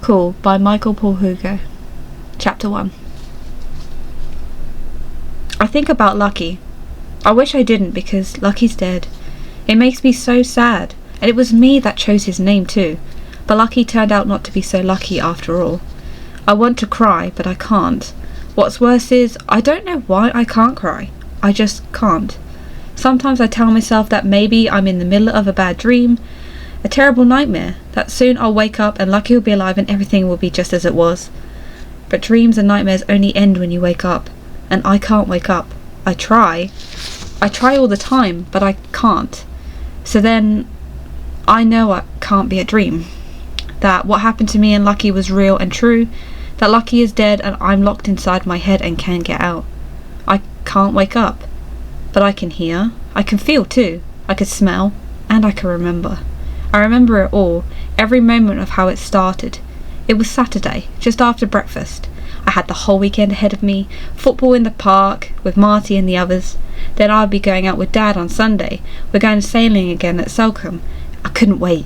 Cool by Morpurgo. Chapter 1. I think about Lucky. I wish I didn't, because Lucky's dead. It makes me so sad, and it was me that chose his name too. But Lucky turned out not to be so lucky after all. I want to cry, but I can't. What's worse is, I don't know why I can't cry. I just can't. Sometimes I tell myself that maybe I'm in the middle of a bad dream, a terrible nightmare, that soon I'll wake up and Lucky will be alive and everything will be just as it was. But dreams and nightmares only end when you wake up, and I can't wake up. I try all the time, but I can't. So then, I know it can't be a dream. That what happened to me and Lucky was real and true, that Lucky is dead and I'm locked inside my head and can't get out. I can't wake up. But I can hear, I can feel too, I can smell, and I can remember. I remember it all, every moment of how it started. It was Saturday, just after breakfast. I had the whole weekend ahead of me, football in the park, with Marty and the others. Then I'd be going out with Dad on Sunday. We're going sailing again at Selcombe. I couldn't wait.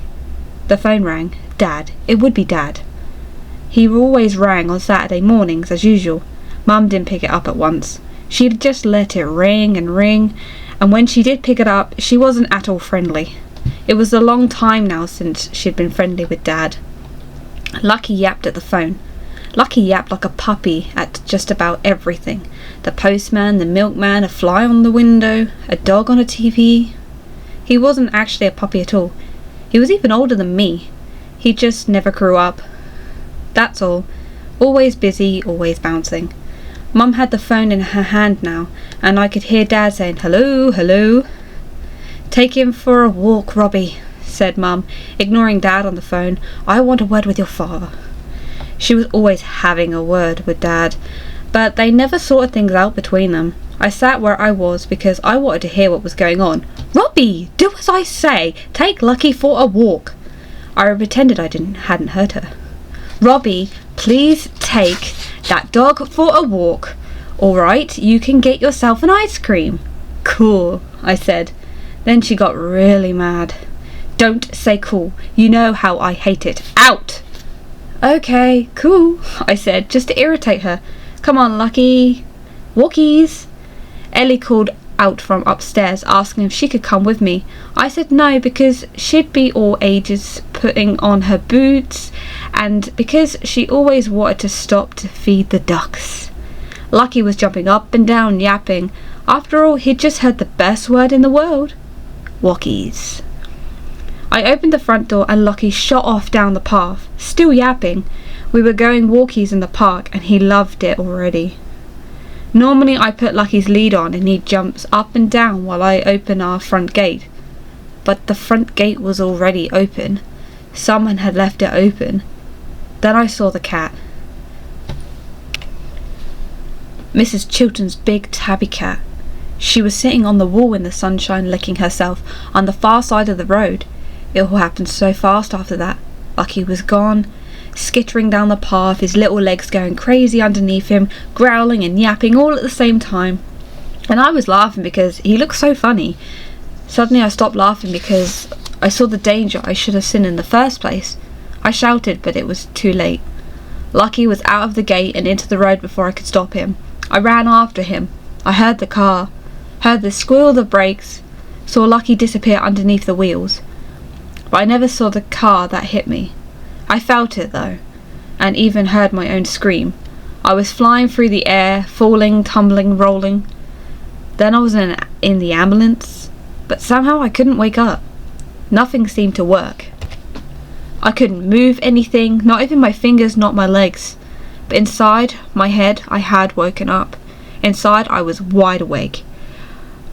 The phone rang. Dad. It would be Dad. He always rang on Saturday mornings, as usual. Mum didn't pick it up at once. She'd just let it ring, and when she did pick it up, she wasn't at all friendly. It was a long time now since she'd been friendly with Dad. Lucky yapped at the phone. Lucky yapped like a puppy at just about everything. The postman, the milkman, a fly on the window, a dog on a TV. He wasn't actually a puppy at all. He was even older than me. He just never grew up. That's all. Always busy, always bouncing. Mum had the phone in her hand now, and I could hear Dad saying, "Hello, hello." "Take him for a walk, Robbie," said Mum, ignoring Dad on the phone. "I want a word with your father." She was always having a word with Dad, but they never sorted things out between them. I sat where I was because I wanted to hear what was going on. "Robbie, do as I say. Take Lucky for a walk." I pretended I hadn't heard her. "Robbie, please take that dog for a walk. All right, you can get yourself an ice cream." "Cool," I said. Then she got really mad. "Don't say cool. You know how I hate it. Out!" "Okay, cool," I said, just to irritate her. "Come on, Lucky. Walkies." Ellie called out from upstairs, asking if she could come with me. I said no, because she'd be all ages putting on her boots, and because she always wanted to stop to feed the ducks. Lucky was jumping up and down, yapping. After all, he'd just heard the best word in the world. Walkies. I opened the front door and Lucky shot off down the path, still yapping. We were going walkies in the park and he loved it already. Normally I put Lucky's lead on and he jumps up and down while I open our front gate. But the front gate was already open. Someone had left it open. Then I saw the cat. Mrs. Chilton's big tabby cat. She was sitting on the wall in the sunshine licking herself on the far side of the road. It all happened so fast after that. Lucky was gone, skittering down the path, his little legs going crazy underneath him, growling and yapping all at the same time. And I was laughing because he looked so funny. Suddenly I stopped laughing because I saw the danger I should have seen in the first place. I shouted, but it was too late. Lucky was out of the gate and into the road before I could stop him. I ran after him. I heard the car, heard the squeal of the brakes, saw Lucky disappear underneath the wheels. But I never saw the car that hit me. I felt it though, and even heard my own scream. I was flying through the air, falling, tumbling, rolling. Then I was in the ambulance, but somehow I couldn't wake up. Nothing seemed to work. I couldn't move anything, not even my fingers, not my legs. But inside my head I had woken up. Inside I was wide awake.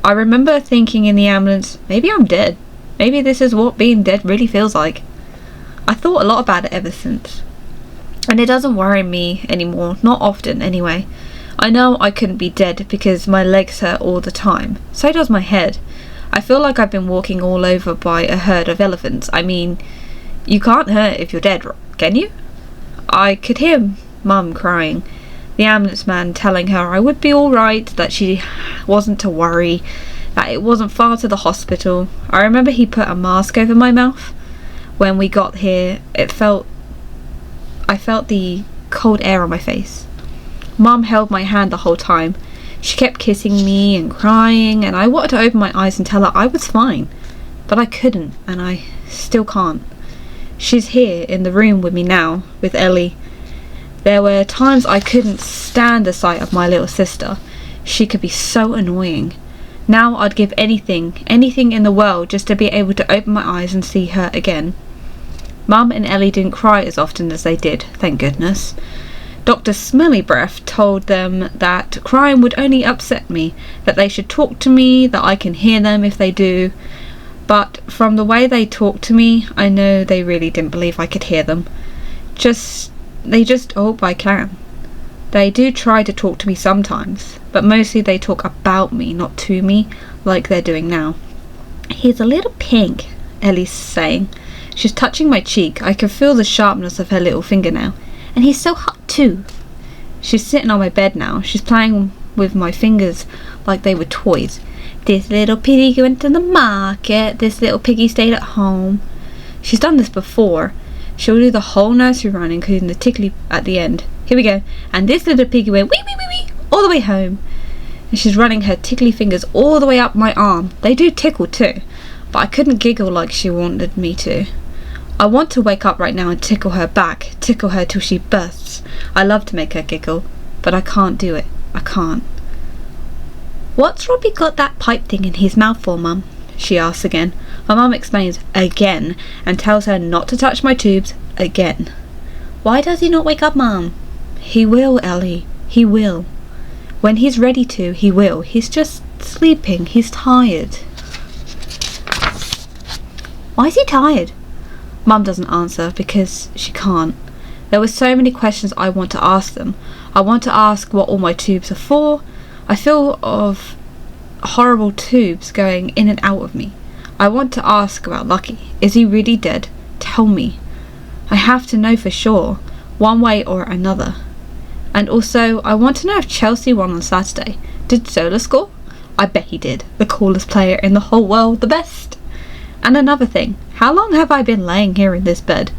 I remember thinking in the ambulance, maybe I'm dead. Maybe this is what being dead really feels like. I thought a lot about it ever since. And it doesn't worry me anymore, not often anyway. I know I couldn't be dead because my legs hurt all the time. So does my head. I feel like I've been walking all over by a herd of elephants. I mean, you can't hurt if you're dead, can you? I could hear Mum crying. The ambulance man telling her I would be alright, that she wasn't to worry, that it wasn't far to the hospital. I remember he put a mask over my mouth. When we got here, it felt I felt the cold air on my face. Mum held my hand the whole time. She kept kissing me and crying, and I wanted to open my eyes and tell her I was fine. But I couldn't, and I still can't. She's here in the room with me now, with Ellie. There were times I couldn't stand the sight of my little sister. She could be so annoying. Now I'd give anything in the world just to be able to open my eyes and see her again. Mum and Ellie didn't cry as often as they did, thank goodness. Dr. Smelly Breath told them that crying would only upset me, that they should talk to me, that I can hear them if they do. But from the way they talked to me, I know they really didn't believe I could hear them. They just hope I can. They do try to talk to me sometimes, but mostly they talk about me, not to me, like they're doing now. "He's a little pink," Ellie's saying. She's touching my cheek. I can feel the sharpness of her little fingernail. "And he's so hot too." She's sitting on my bed now. She's playing with my fingers like they were toys. "This little piggy went to the market. This little piggy stayed at home." She's done this before. She'll do the whole nursery rhyme, including the tickly at the end. Here we go. "And this little piggy went wee wee wee wee all the way home." And she's running her tickly fingers all the way up my arm. They do tickle too, but I couldn't giggle like she wanted me to. I want to wake up right now and tickle her back, tickle her till she bursts. I love to make her giggle, but I can't do it. I can't. "What's Robbie got that pipe thing in his mouth for, Mum?" she asks again. My mum explains again and tells her not to touch my tubes again. "Why does he not wake up, Mum?" "He will, Ellie. He will. When he's ready to, he will. He's just sleeping. He's tired." "Why is he tired?" Mum doesn't answer because she can't. There were so many questions I want to ask them. I want to ask what all my tubes are for. I feel of horrible tubes going in and out of me. I want to ask about Lucky. Is he really dead? Tell me. I have to know for sure, one way or another. And also, I want to know if Chelsea won on Saturday. Did Zola score? I bet he did. The coolest player in the whole world, the best. And another thing, how long have I been laying here in this bed?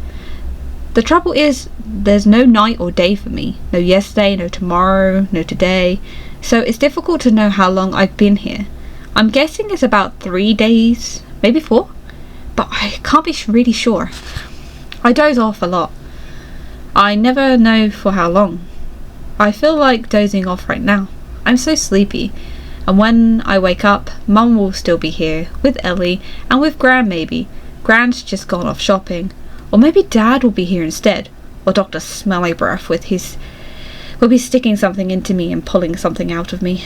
The trouble is, there's no night or day for me. No yesterday, no tomorrow, no today. So it's difficult to know how long I've been here. I'm guessing it's about 3 days, maybe 4. But I can't be really sure. I doze off a lot. I never know for how long. I feel like dozing off right now. I'm so sleepy. And when I wake up, Mum will still be here, with Ellie, and with Gran maybe. Gran's just gone off shopping. Or maybe Dad will be here instead. Or Dr. Smelly Breath will be sticking something into me and pulling something out of me.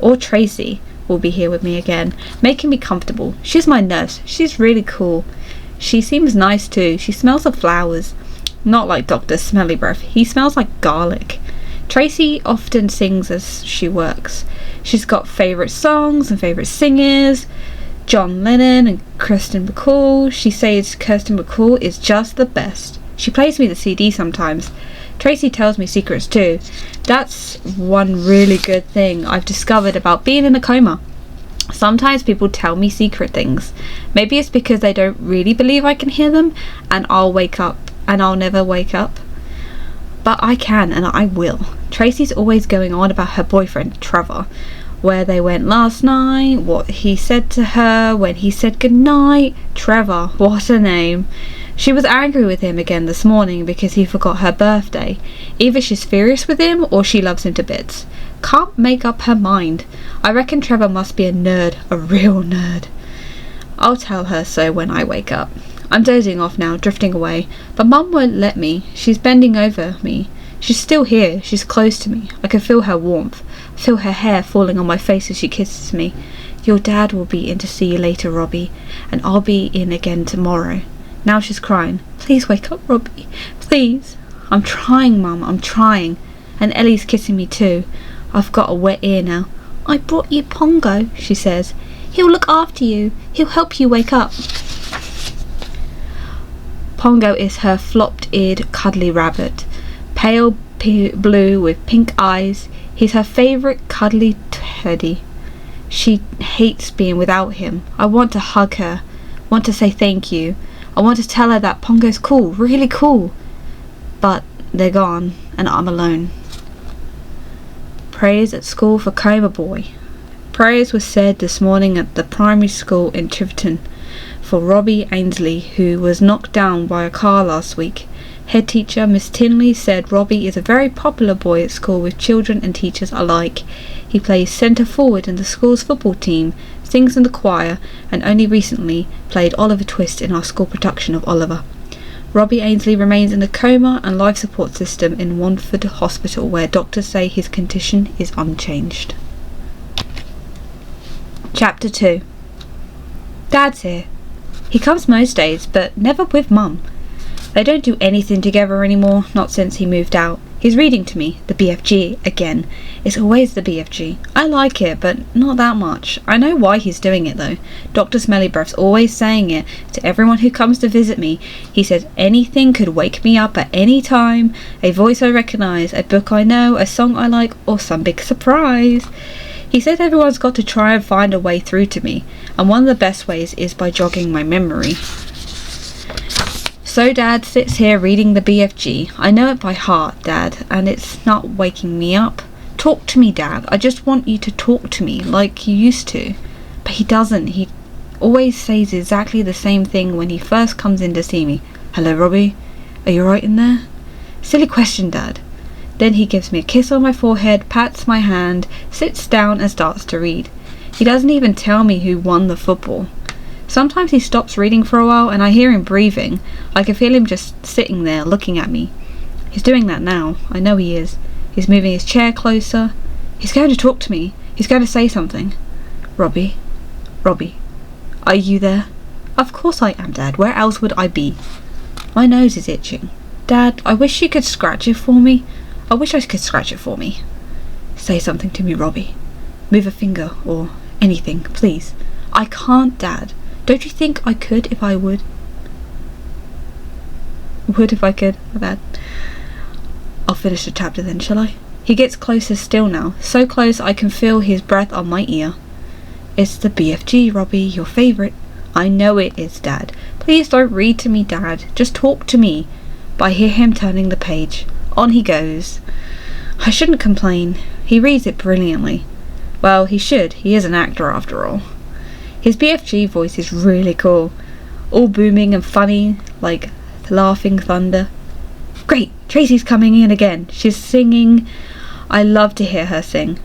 Or Tracy will be here with me again, making me comfortable. She's my nurse. She's really cool. She seems nice too. She smells of flowers. Not like Dr. Smelly Breath. He smells like garlic. Tracy often sings as she works. She's got favourite songs and favourite singers. John Lennon and Kirsten McCall. She says Kirsten McCall is just the best. She plays me the CD sometimes. Tracy tells me secrets too. That's one really good thing I've discovered about being in a coma. Sometimes people tell me secret things. Maybe it's because they don't really believe I can hear them and I'll wake up and I'll never wake up. But I can and I will. Tracy's always going on about her boyfriend, Trevor. Where they went last night, what he said to her, when he said goodnight. Trevor, what a name. She was angry with him again this morning because he forgot her birthday. Either she's furious with him or she loves him to bits. Can't make up her mind. I reckon Trevor must be a nerd, a real nerd. I'll tell her so when I wake up. I'm dozing off now, drifting away, but Mum won't let me. She's bending over me. She's still here. She's close to me. I can feel her warmth. Feel her hair falling on my face as she kisses me. "Your dad will be in to see you later, Robbie, and I'll be in again tomorrow." Now she's crying. "Please wake up, Robbie. Please." "I'm trying, Mum. I'm trying." And Ellie's kissing me too. I've got a wet ear now. "I brought you Pongo," she says. "He'll look after you. He'll help you wake up." Pongo is her flopped-eared cuddly rabbit. Pale blue with pink eyes. He's her favourite cuddly teddy. She hates being without him. I want to hug her. Want to say thank you. I want to tell her that Pongo's cool, really cool. But they're gone, and I'm alone. Prayers at school for coma boy. Prayers were said this morning at the primary school in Tiverton for Robbie Ainsley, who was knocked down by a car last week. Head teacher Miss Tinley said Robbie is a very popular boy at school with children and teachers alike. He plays centre forward in the school's football team, sings in the choir, and only recently played Oliver Twist in our school production of Oliver. Robbie Ainsley remains in a coma and life support system in Watford Hospital, where doctors say his condition is unchanged. Chapter 2. Dad's here. He comes most days, but never with Mum. They don't do anything together anymore, not since he moved out. He's reading to me, the BFG, again. It's always the BFG. I like it, but not that much. I know why he's doing it, though. Dr. Smellybreath's always saying it to everyone who comes to visit me. He says anything could wake me up at any time. A voice I recognise, a book I know, a song I like, or some big surprise. He says everyone's got to try and find a way through to me, and one of the best ways is by jogging my memory. So Dad sits here reading the BFG. I know it by heart, Dad, and it's not waking me up. Talk to me, Dad. I just want you to talk to me like you used to. But he doesn't. He always says exactly the same thing when he first comes in to see me. Hello, Robbie. Are you right in there? Silly question, Dad. Then he gives me a kiss on my forehead, pats my hand, sits down and starts to read. He doesn't even tell me who won the football. Sometimes he stops reading for a while and I hear him breathing. I can feel him just sitting there looking at me. He's doing that now. I know he is. He's moving his chair closer. He's going to talk to me. He's going to say something. Robbie. Robbie. Are you there? Of course I am, Dad. Where else would I be? My nose is itching. Dad, I wish you could scratch it for me. I wish I could scratch it for me. Say something to me, Robbie. Move a finger or anything, please. I can't, Dad. Don't you think I could if I would? Would if I could? My bad. I'll finish the chapter then, shall I? He gets closer still now. So close I can feel his breath on my ear. It's the BFG, Robbie, your favourite. I know it is, Dad. Please don't read to me, Dad. Just talk to me. But I hear him turning the page. On he goes. I shouldn't complain. He reads it brilliantly. Well, he should. He is an actor after all. His BFG voice is really cool. All booming and funny, like laughing thunder. Great! Tracy's coming in again. She's singing. I love to hear her sing.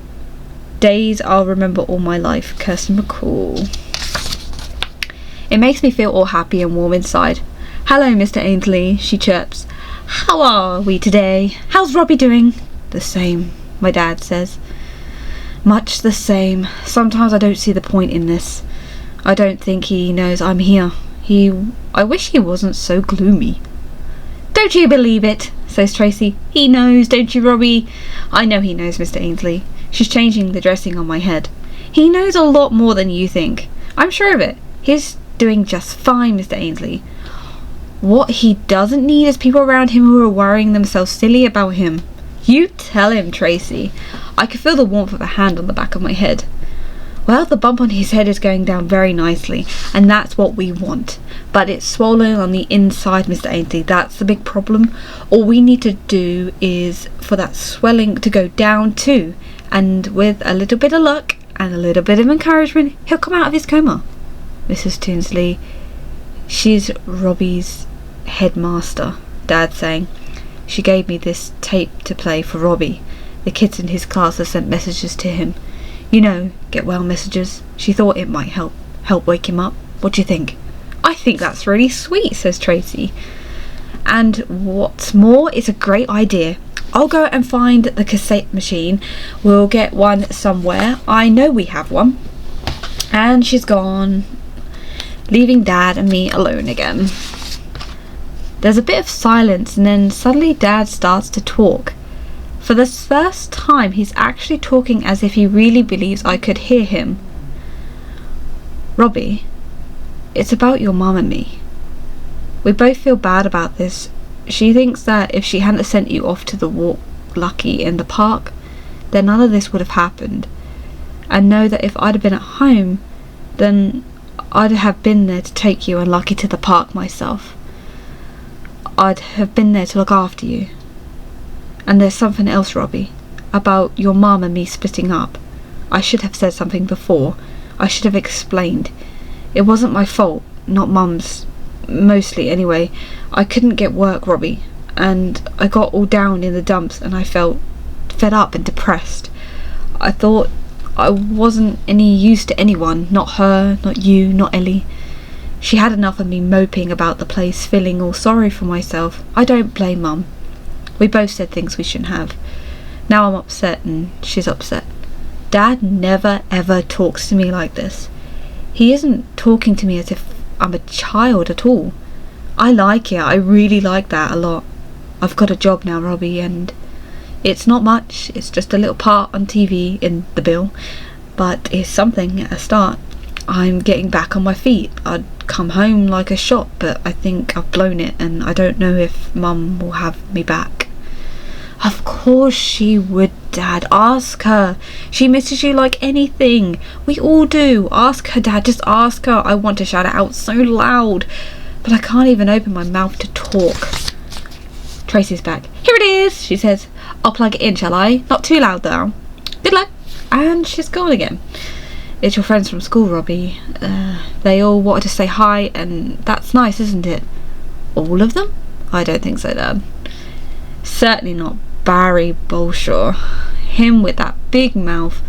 Days I'll remember all my life. Kirsten McCall. It makes me feel all happy and warm inside. Hello, Mr Ainsley, she chirps. How are we today? How's Robbie doing? The same, my dad says. Much the same. Sometimes I don't see the point in this. I don't think he knows I'm here. I wish he wasn't so gloomy. Don't you believe it, says Tracy. He knows, don't you, Robbie? I know he knows, Mr Ainsley. She's changing the dressing on my head. He knows a lot more than you think. I'm sure of it. He's doing just fine, Mr Ainsley. What he doesn't need is people around him who are worrying themselves silly about him. You tell him, Tracy. I can feel the warmth of a hand on the back of my head. Well, the bump on his head is going down very nicely, and that's what we want. But it's swollen on the inside, Mr Ainsley. That's the big problem. All we need to do is for that swelling to go down too, and with a little bit of luck and a little bit of encouragement, he'll come out of his coma. Mrs Tinsley, she's Robbie's headmaster, Dad's saying. She gave me this tape to play for Robbie. The kids in his class have sent messages to him. You know, get well messages. She thought it might help wake him up. What do you think? I think that's really sweet, says Tracy. And what's more, it's a great idea. I'll go and find the cassette machine. We'll get one somewhere. I know we have one. And she's gone, leaving Dad and me alone again. There's a bit of silence, and then suddenly Dad starts to talk. For the first time, he's actually talking as if he really believes I could hear him. Robbie, it's about your mum and me. We both feel bad about this. She thinks that if she hadn't sent you off to the walk Lucky in the park, then none of this would have happened. And know that if I'd have been at home, then I'd have been there to take you and Lucky to the park myself. I'd have been there to look after you. And there's something else, Robbie, about your mum and me splitting up. I should have said something before. I should have explained. It wasn't my fault, not Mum's. Mostly, anyway. I couldn't get work, Robbie, and I got all down in the dumps, and I felt fed up and depressed. I thought I wasn't any use to anyone, not her, not you, not Ellie. She had enough of me moping about the place, feeling all sorry for myself. I don't blame Mum. We both said things we shouldn't have. Now I'm upset and she's upset. Dad never ever talks to me like this. He isn't talking to me as if I'm a child at all. I like it. I really like that a lot. I've got a job now, Robbie, and it's not much. It's just a little part on TV in the bill, but it's something at a start. I'm getting back on my feet. I'd come home like a shot, but I think I've blown it, and I don't know if Mum will have me back. Of course she would, Dad. Ask her. She misses you like anything. We all do. Ask her, Dad. Just ask her. I want to shout it out so loud, but I can't even open my mouth to talk. Tracy's back. Here it is, she says. I'll plug it in, shall I? Not too loud, though. Good luck. And she's gone again. It's your friends from school, Robbie. They all wanted to say hi, and that's nice, isn't it? All of them? I don't think so, Dad. Certainly not Barry Bolshaw. Him with that big mouth,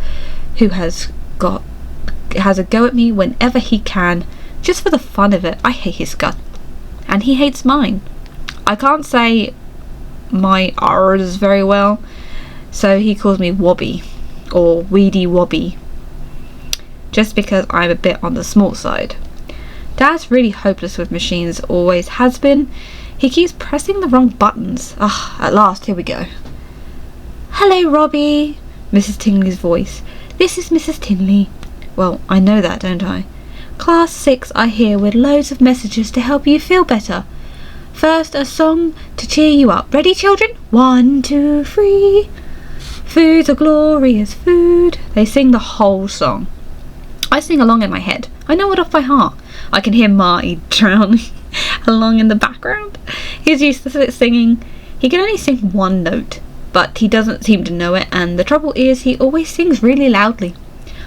who has a go at me whenever he can, just for the fun of it. I hate his guts, and he hates mine. I can't say my R's very well, so he calls me Wobbie, or Weedy Wobbie, just because I'm a bit on the small side. Dad's really hopeless with machines, always has been. He keeps pressing the wrong buttons. At last, here we go. Hello, Robbie, Mrs. Tingley's voice. This is Mrs. Tingley. Well, I know that, don't I? Class 6 are here with loads of messages to help you feel better. First, a song to cheer you up. Ready, children? 1, 2, 3. Food's a glorious food. They sing the whole song. I sing along in my head. I know it off by heart. I can hear Marty drowning along in the background. He's used to singing. He can only sing one note, but he doesn't seem to know it, and the trouble is he always sings really loudly.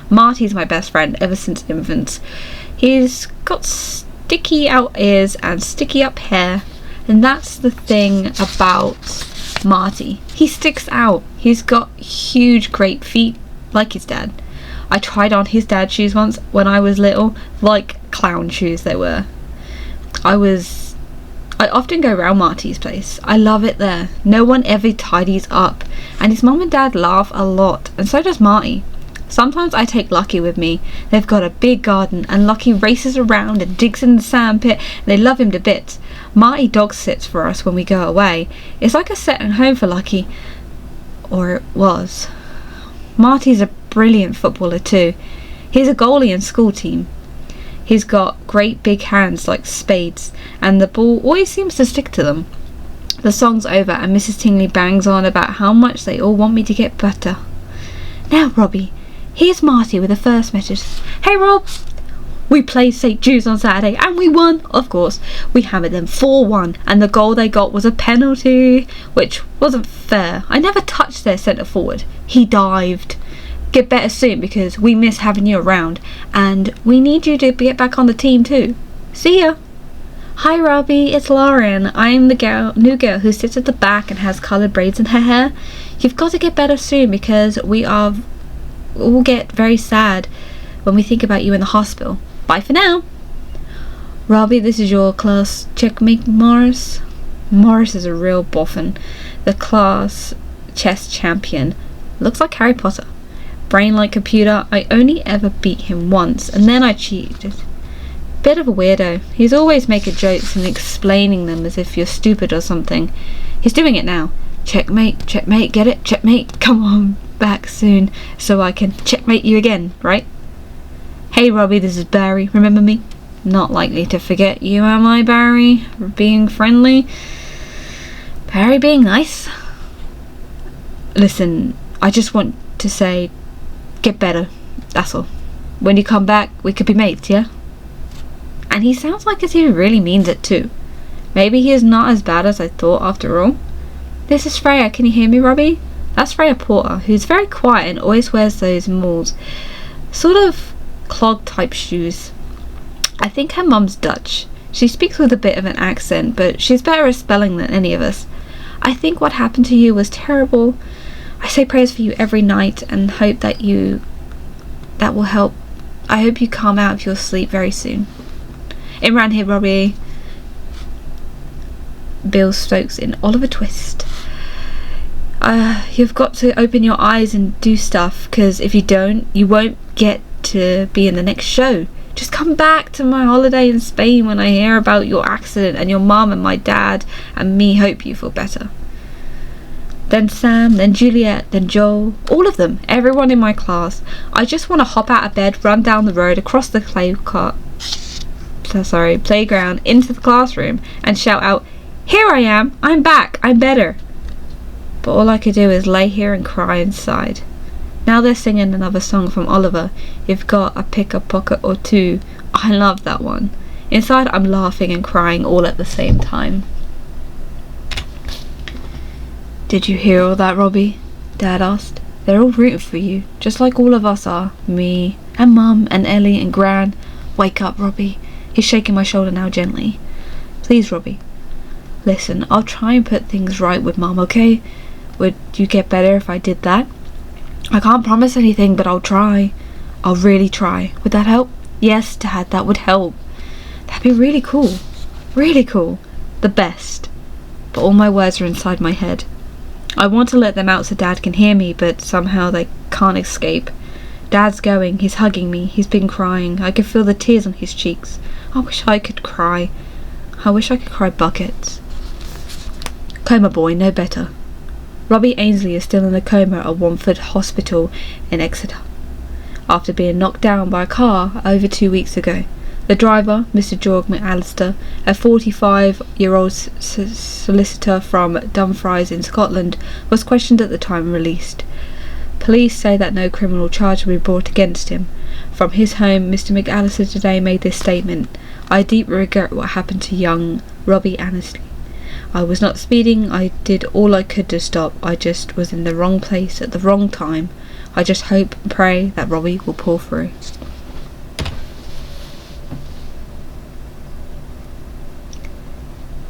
Marty's my best friend ever since infants. He's got sticky out ears and sticky up hair, and that's the thing about Marty. He sticks out. He's got huge great feet, like his dad. I tried on his dad's shoes once when I was little, like clown shoes they were. I often go round Marty's place. I love it there. No one ever tidies up, and his mum and dad laugh a lot, and so does Marty. Sometimes I take Lucky with me. They've got a big garden, and Lucky races around and digs in the sandpit, and they love him to bits. Marty dog sits for us when we go away. It's like a second home for Lucky, or it was. Marty's a brilliant footballer too. He's a goalie in school team. He's got great big hands like spades, and the ball always seems to stick to them. The song's over, and Mrs. Tingley bangs on about how much they all want me to get better. Now, Robbie, here's Marty with the first message. Hey, Rob! We played St. Jude's on Saturday, and we won, of course. We hammered them 4-1, and the goal they got was a penalty, which wasn't fair. I never touched their centre forward. He dived. Get better soon, because we miss having you around, and we need you to get back on the team too. See ya! Hi, Robbie, it's Lauren. I'm the new girl who sits at the back and has coloured braids in her hair. You've got to get better soon, because we all get very sad when we think about you in the hospital. Bye for now. Robbie, this is your class checkmate, Morris. Morris is a real boffin. The class chess champion. Looks like Harry Potter. Brain like computer. I only ever beat him once, and then I cheated. Bit of a weirdo. He's always making jokes and explaining them as if you're stupid or something. He's doing it now. Checkmate, checkmate, get it? Checkmate, come on back soon so I can checkmate you again, right? Hey Robbie, this is Barry. Remember me? Not likely to forget you, am I, Barry? Being friendly? Barry being nice? Listen, I just want to say, get better. That's all. When you come back, we could be mates, yeah? And he sounds like as if he really means it too. Maybe he is not as bad as I thought after all. This is Freya. Can you hear me, Robbie? That's Freya Porter, who's very quiet and always wears those moles, sort of clog type shoes. I think her mum's Dutch. She speaks with a bit of an accent, but she's better at spelling than any of us. I think what happened to you was terrible. I say prayers for you every night and hope that will help. I hope you come out of your sleep very soon. Imran here, Robbie. Bill Stokes in Oliver Twist. You've got to open your eyes and do stuff, because if you don't, you won't get to be in the next show. Just come back to my holiday in Spain when I hear about your accident, and your mum and my dad and me hope you feel better. Then Sam, then Juliet, then Joel, all of them, everyone in my class. I just want to hop out of bed, run down the road, across the playground, into the classroom, and shout out, "Here I am, I'm back, I'm better." But all I could do is lay here and cry inside. Now they're singing another song from Oliver, "You've Got a Pick a Pocket or Two." I love that one. Inside I'm laughing and crying all at the same time. "Did you hear all that, Robbie?" Dad asked. "They're all rooting for you, just like all of us are. Me, and Mum, and Ellie, and Gran. Wake up, Robbie." He's shaking my shoulder now gently. "Please, Robbie. Listen, I'll try and put things right with Mum, okay? Would you get better if I did that? I can't promise anything, but I'll try. I'll really try. Would that help?" "Yes, Dad, that would help. That'd be really cool. Really cool. The best." But all my words are inside my head. I want to let them out so Dad can hear me, but somehow they can't escape. Dad's going. He's hugging me. He's been crying. I can feel the tears on his cheeks. I wish I could cry. I wish I could cry buckets. Coma boy, no better. Robbie Ainsley is still in a coma at Watford Hospital in Exeter, after being knocked down by a car over 2 weeks ago. The driver, Mr George McAllister, a 45-year-old solicitor from Dumfries in Scotland, was questioned at the time and released. Police say that no criminal charge will be brought against him. From his home, Mr McAllister today made this statement: "I deeply regret what happened to young Robbie Ainsley. I was not speeding, I did all I could to stop, I just was in the wrong place at the wrong time. I just hope and pray that Robbie will pull through."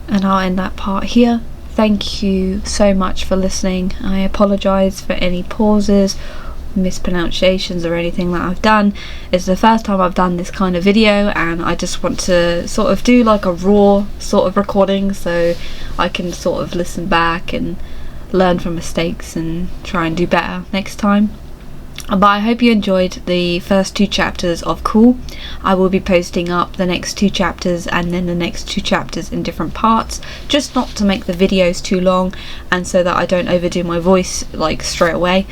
And I'll end that part here. Thank you so much for listening. I apologise for any pauses, mispronunciations or anything that I've done. It's the first time I've done this kind of video, and I just want to sort of do like a raw sort of recording so I can sort of listen back and learn from mistakes and try and do better next time. But I hope you enjoyed the first 2 chapters of Cool. I will be posting up the next 2 chapters and then the next 2 chapters in different parts, just not to make the videos too long and so that I don't overdo my voice like straight away.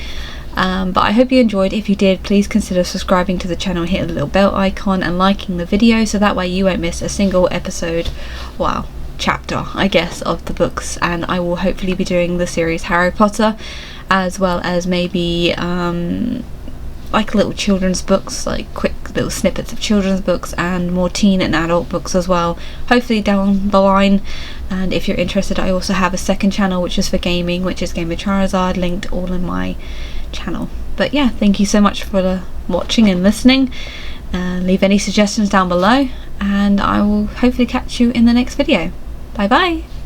But I hope you enjoyed. If you did, please consider subscribing to the channel, hit the little bell icon and liking the video so that way you won't miss a single episode, well, chapter I guess, of the books. And I will hopefully be doing the series Harry Potter, as well as maybe like little children's books, like quick little snippets of children's books and more teen and adult books as well, hopefully down the line. And if you're interested, I also have a second channel which is for gaming, which is Game of Charzard, linked all in my channel. But yeah, thank you so much for watching and listening, and leave any suggestions down below, and I will hopefully catch you in the next video. Bye bye.